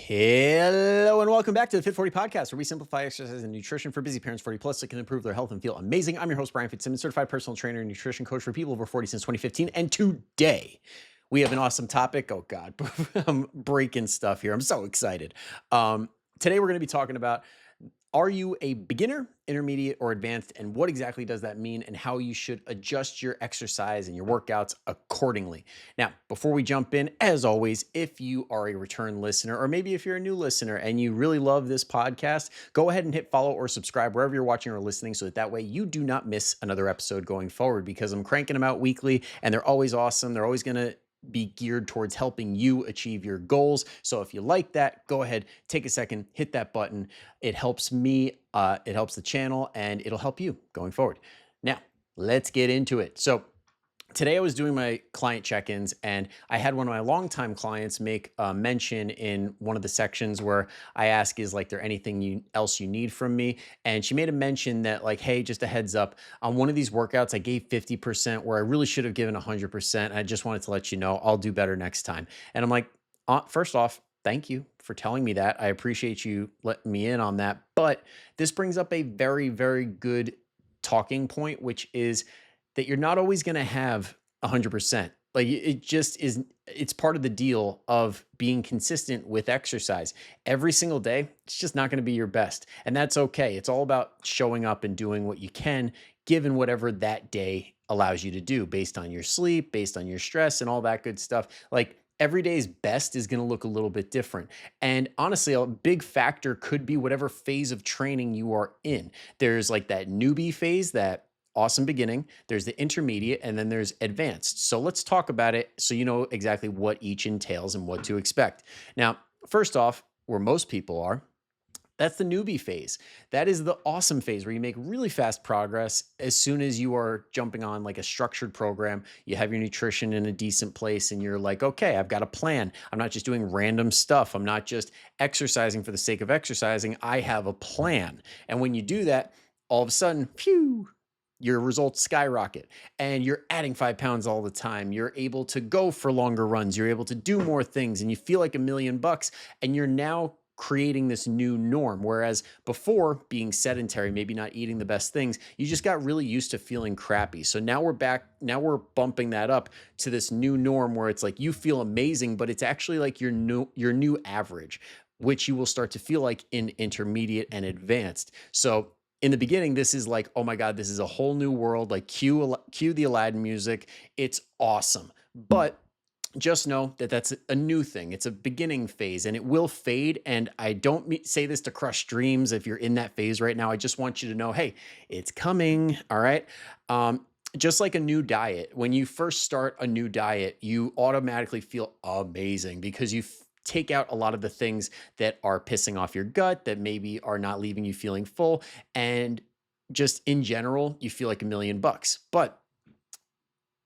Hello and welcome back to the Fit 40 podcast, where we simplify exercise and nutrition for busy parents 40 plus that can improve their health and feel amazing. I'm your host, Brian Fitzsimmons, certified personal trainer and nutrition coach for people over 40 since 2015. And today we have an awesome topic. Oh God, I'm breaking stuff here. I'm so excited. Today we're going to be talking about, are you a beginner, intermediate, or advanced? And what exactly does that mean, and how you should adjust your exercise and your workouts accordingly? Now, before we jump in, as always, if you are a return listener, or maybe if you're a new listener and you really love this podcast, go ahead and hit follow or subscribe wherever you're watching or listening, so that way you do not miss another episode going forward, because I'm cranking them out weekly and they're always awesome. They're always going to be geared towards helping you achieve your goals. So if you like that, go ahead, take a second, hit that button. It helps me, it helps the channel, and it'll help you going forward. Now, let's get into it. So today I was doing my client check-ins, and I had one of my longtime clients make a mention in one of the sections where I ask, is like there anything else you need from me? And she made a mention that, like, hey, just a heads up, on one of these workouts, I gave 50% where I really should have given 100%. I just wanted to let you know I'll do better next time. And I'm like, first off, thank you for telling me that. I appreciate you letting me in on that. But this brings up a very, very good talking point, which is that you're not always going to have 100%. Like, it just is, it's part of the deal of being consistent with exercise. Every single day, it's just not going to be your best. And that's okay. It's all about showing up and doing what you can, given whatever that day allows you to do, based on your sleep, based on your stress, and all that good stuff. Like, every day's best is going to look a little bit different. And honestly, a big factor could be whatever phase of training you are in. There's like that newbie phase, that awesome beginning, there's the intermediate, and then there's advanced. So let's talk about it so you know exactly what each entails and what to expect. Now, first off, where most people are, that's the newbie phase. That is the awesome phase where you make really fast progress as soon as you are jumping on like a structured program. You have your nutrition in a decent place and you're like, okay, I've got a plan. I'm not just doing random stuff. I'm not just exercising for the sake of exercising. I have a plan. And when you do that, all of a sudden, phew, your results skyrocket, and you're adding 5 pounds all the time. You're able to go for longer runs. You're able to do more things, and you feel like $1,000,000, and you're now creating this new norm. Whereas before, being sedentary, maybe not eating the best things, you just got really used to feeling crappy. So now we're back. Now we're bumping that up to this new norm where it's like you feel amazing, but it's actually like your new average, which you will start to feel like in intermediate and advanced. So in the beginning, this is like, oh my God, this is a whole new world. Like, cue the Aladdin music. It's awesome. But just know that that's a new thing. It's a beginning phase, and it will fade. And I don't say this to crush dreams if you're in that phase right now. I just want you to know, hey, it's coming. All right. Just like a new diet, when you first start a new diet, you automatically feel amazing because you take out a lot of the things that are pissing off your gut, that maybe are not leaving you feeling full. And just in general, you feel like $1,000,000. But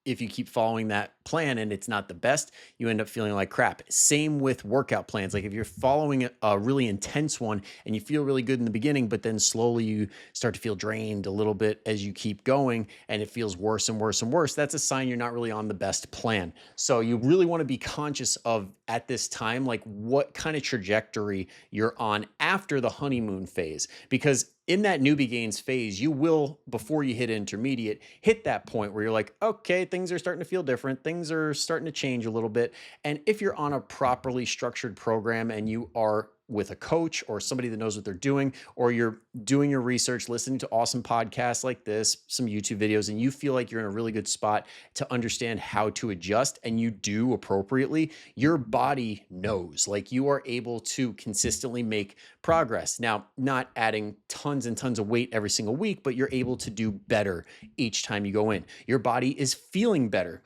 if you keep following that plan and it's not the best, you end up feeling like crap. Same with workout plans. Like, if you're following a really intense one and you feel really good in the beginning, but then slowly you start to feel drained a little bit as you keep going, and it feels worse and worse and worse, that's a sign you're not really on the best plan. So you really want to be conscious of, at this time, like, what kind of trajectory you're on after the honeymoon phase. Because in that newbie gains phase, you will, before you hit intermediate, hit that point where you're like, okay, things are starting to feel different. Things are starting to change a little bit. And if you're on a properly structured program and you are with a coach or somebody that knows what they're doing, or you're doing your research, listening to awesome podcasts like this, some YouTube videos, and you feel like you're in a really good spot to understand how to adjust, and you do appropriately, your body knows. Like, you are able to consistently make progress. Now, not adding tons and tons of weight every single week, but you're able to do better each time you go in. Your body is feeling better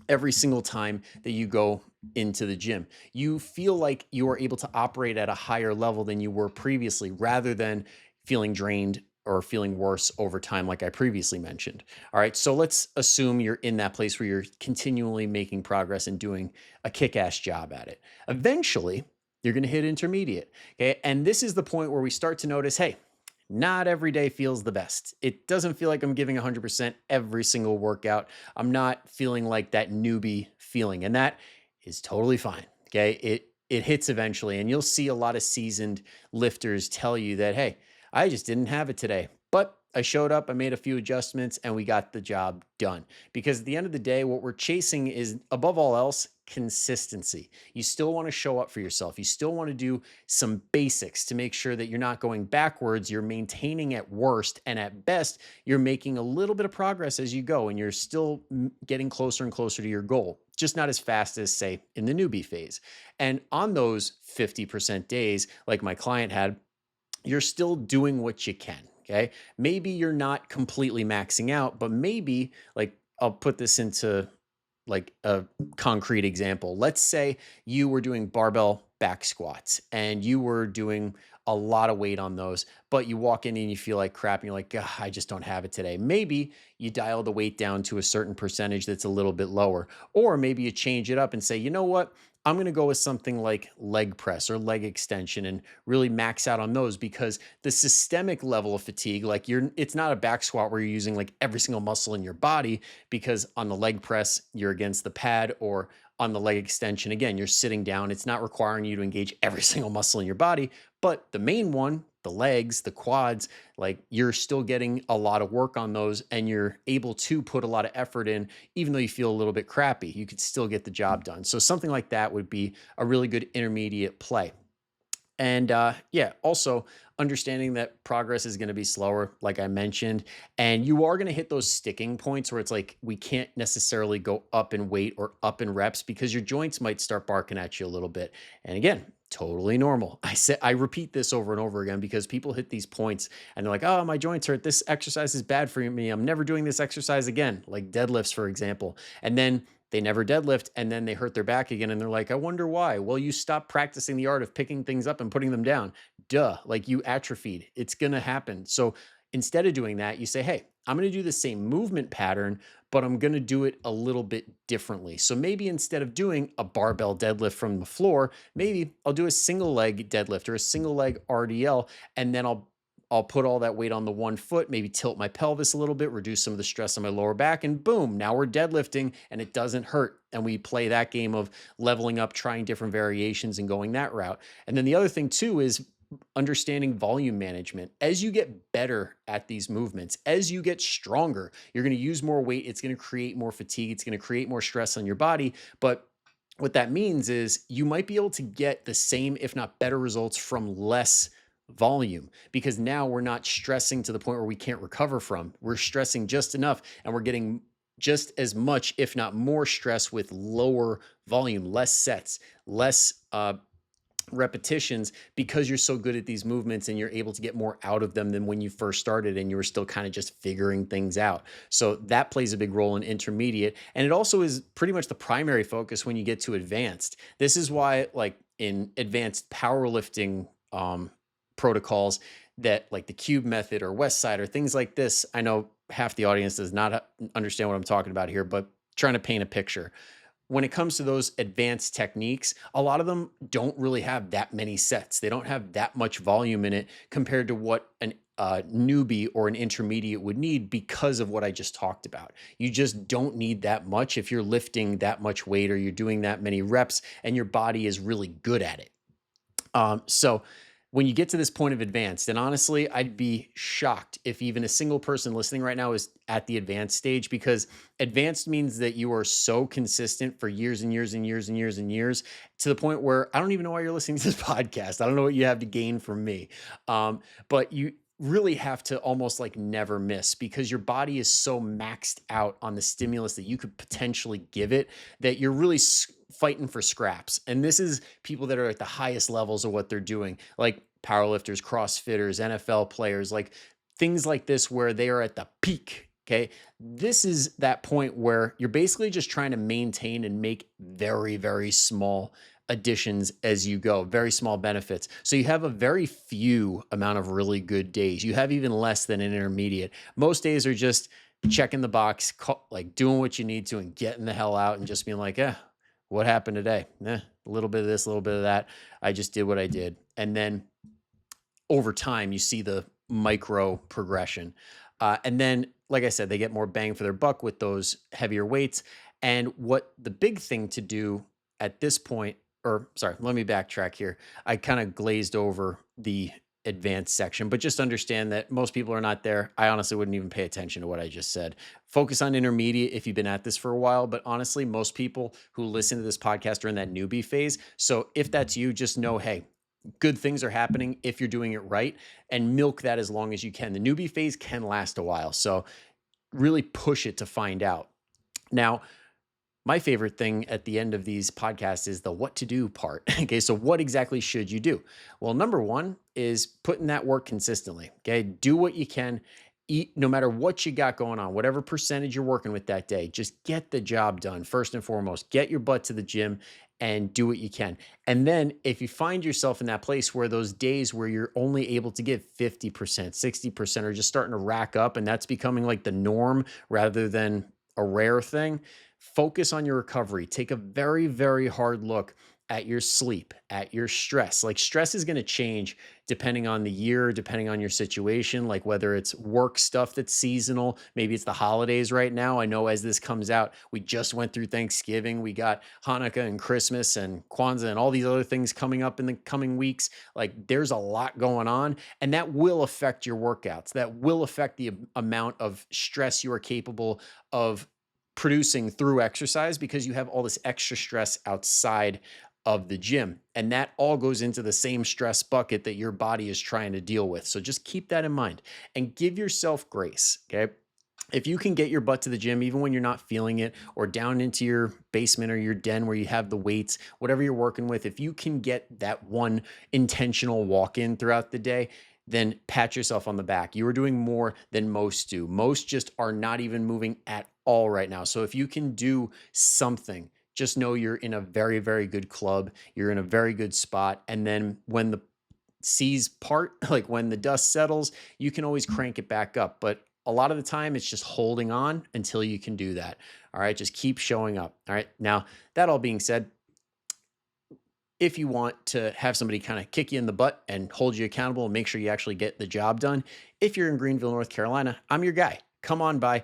every single time that you go into the gym. You feel like you are able to operate at a higher level than you were previously, rather than feeling drained or feeling worse over time, like I previously mentioned. All right. So let's assume you're in that place where you're continually making progress and doing a kick-ass job at it. Eventually, you're going to hit intermediate. Okay. And this is the point where we start to notice, hey, not every day feels the best. It doesn't feel like I'm giving 100% every single workout. I'm not feeling like that newbie feeling, and that is totally fine. Okay. it hits eventually. And you'll see a lot of seasoned lifters tell you that, hey, I just didn't have it today, but I showed up, I made a few adjustments, and we got the job done. Because at the end of the day, what we're chasing is, above all else, consistency. You still want to show up for yourself. You still want to do some basics to make sure that you're not going backwards. You're maintaining at worst, and at best, you're making a little bit of progress as you go, and you're still getting closer and closer to your goal, just not as fast as, say, in the newbie phase. And on those 50% days, like my client had, you're still doing what you can. Okay. Maybe you're not completely maxing out, but maybe, like, I'll put this into like a concrete example. Let's say you were doing barbell back squats and you were doing a lot of weight on those, but you walk in and you feel like crap and you're like, I just don't have it today. Maybe you dial the weight down to a certain percentage that's a little bit lower, or maybe you change it up and say, you know what? I'm going to go with something like leg press or leg extension and really max out on those, because the systemic level of fatigue, like, it's not a back squat where you're using like every single muscle in your body, because on the leg press, you're against the pad, or on the leg extension, again, you're sitting down. It's not requiring you to engage every single muscle in your body, but the main one, the legs, the quads, like, you're still getting a lot of work on those, and you're able to put a lot of effort in, even though you feel a little bit crappy, you could still get the job done. So something like that would be a really good intermediate play. And yeah, also understanding that progress is going to be slower, like I mentioned, and you are going to hit those sticking points where it's like we can't necessarily go up in weight or up in reps, because your joints might start barking at you a little bit. And again, totally normal. I repeat this over and over again, because people hit these points and they're like, oh, my joints hurt. This exercise is bad for me. I'm never doing this exercise again, like deadlifts, for example. And then they never deadlift, and then they hurt their back again, and they're like, I wonder why. Well, you stopped practicing the art of picking things up and putting them down. Duh, like, you atrophied. It's going to happen. So instead of doing that, you say, hey, I'm going to do the same movement pattern, but I'm going to do it a little bit differently. So maybe instead of doing a barbell deadlift from the floor, maybe I'll do a single leg deadlift or a single leg RDL, and then I'll put all that weight on the one foot, maybe tilt my pelvis a little bit, reduce some of the stress on my lower back, and boom, now we're deadlifting and it doesn't hurt. And we play that game of leveling up, trying different variations and going that route. And then the other thing too is understanding volume management. As you get better at these movements, as you get stronger, you're going to use more weight. It's going to create more fatigue. It's going to create more stress on your body. But what that means is you might be able to get the same, if not better, results from less volume, because now we're not stressing to the point where we can't recover from. We're stressing just enough, and we're getting just as much, if not more, stress with lower volume, less sets, less repetitions, because you're so good at these movements and you're able to get more out of them than when you first started and you were still kind of just figuring things out. So that plays a big role in intermediate. And it also is pretty much the primary focus when you get to advanced. This is why, like, in advanced powerlifting protocols, that like the cube method or West Side or things like this, I know half the audience does not understand what I'm talking about here, but trying to paint a picture. When it comes to those advanced techniques, a lot of them don't really have that many sets. They don't have that much volume in it compared to what an newbie or an intermediate would need, because of what I just talked about. You just don't need that much if you're lifting that much weight or you're doing that many reps and your body is really good at it. So when you get to this point of advanced, and honestly, I'd be shocked if even a single person listening right now is at the advanced stage, because advanced means that you are so consistent for years and years and years and years and years, to the point where I don't even know why you're listening to this podcast. I don't know what you have to gain from me. But you really have to almost like never miss, because your body is so maxed out on the stimulus that you could potentially give it, that you're really fighting for scraps. And this is people that are at the highest levels of what they're doing, like powerlifters, CrossFitters, NFL players, like things like this, where they are at the peak. Okay. This is that point where you're basically just trying to maintain and make very, very small additions as you go, very small benefits. So you have a very few amount of really good days. You have even less than an intermediate. Most days are just checking the box, like doing what you need to and getting the hell out and just being like, what happened today? A little bit of this, a little bit of that. I just did what I did. And then over time, you see the micro progression. And then, like I said, they get more bang for their buck with those heavier weights. And what the big thing to do at this point or sorry, let me backtrack here. I kind of glazed over the advanced section, but just understand that most people are not there. I honestly wouldn't even pay attention to what I just said. Focus on intermediate if you've been at this for a while, but honestly, most people who listen to this podcast are in that newbie phase. So if that's you, just know, hey, good things are happening if you're doing it right, and milk that as long as you can. The newbie phase can last a while. So really push it to find out. Now, my favorite thing at the end of these podcasts is the what to do part. Okay, so what exactly should you do? Well, number one is put in that work consistently. Okay, do what you can, eat no matter what you got going on, whatever percentage you're working with that day, just get the job done first and foremost. Get your butt to the gym and do what you can. And then if you find yourself in that place where those days where you're only able to give 50%, 60% are just starting to rack up and that's becoming like the norm rather than a rare thing, focus on your recovery. Take a very, very hard look at your sleep, at your stress. Like stress is going to change depending on the year, depending on your situation, like whether it's work stuff that's seasonal, maybe it's the holidays right now. I know as this comes out, we just went through Thanksgiving, we got Hanukkah and Christmas and Kwanzaa and all these other things coming up in the coming weeks. Like there's a lot going on, and that will affect your workouts. That will affect the amount of stress you are capable of producing through exercise because you have all this extra stress outside of the gym. And that all goes into the same stress bucket that your body is trying to deal with. So just keep that in mind and give yourself grace. Okay. If you can get your butt to the gym, even when you're not feeling it, or down into your basement or your den where you have the weights, whatever you're working with, if you can get that one intentional walk in throughout the day, then pat yourself on the back. You are doing more than most do. Most just are not even moving at all right now. So if you can do something, just know you're in a very, very good club. You're in a very good spot. And then when the seas part, like when the dust settles, you can always crank it back up. But a lot of the time, it's just holding on until you can do that. All right. Just keep showing up. All right. Now, that all being said, if you want to have somebody kind of kick you in the butt and hold you accountable and make sure you actually get the job done, if you're in Greenville, North Carolina, I'm your guy. Come on by,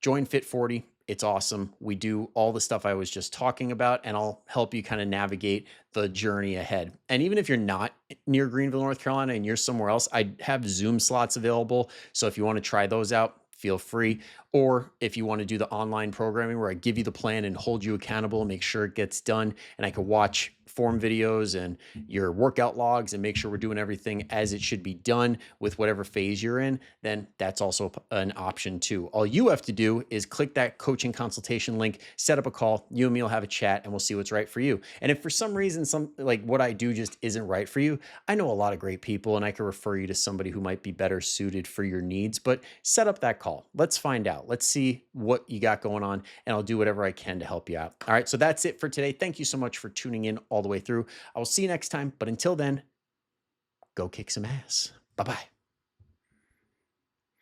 join Fit 40. It's awesome. We do all the stuff I was just talking about, and I'll help you kind of navigate the journey ahead. And even if you're not near Greenville, North Carolina, and you're somewhere else, I have Zoom slots available. So if you want to try those out, feel free. Or if you want to do the online programming where I give you the plan and hold you accountable, make sure it gets done, and I can watch form videos and your workout logs and make sure we're doing everything as it should be done with whatever phase you're in, then that's also an option too. All you have to do is click that coaching consultation link, set up a call, you and me will have a chat, and we'll see what's right for you. And if for some reason, some like what I do just isn't right for you, I know a lot of great people and I can refer you to somebody who might be better suited for your needs, but set up that call. Let's find out. Let's see what you got going on, and I'll do whatever I can to help you out. All right. So that's it for today. Thank you so much for tuning in all the way through. I will see you next time. But until then, go kick some ass. Bye-bye.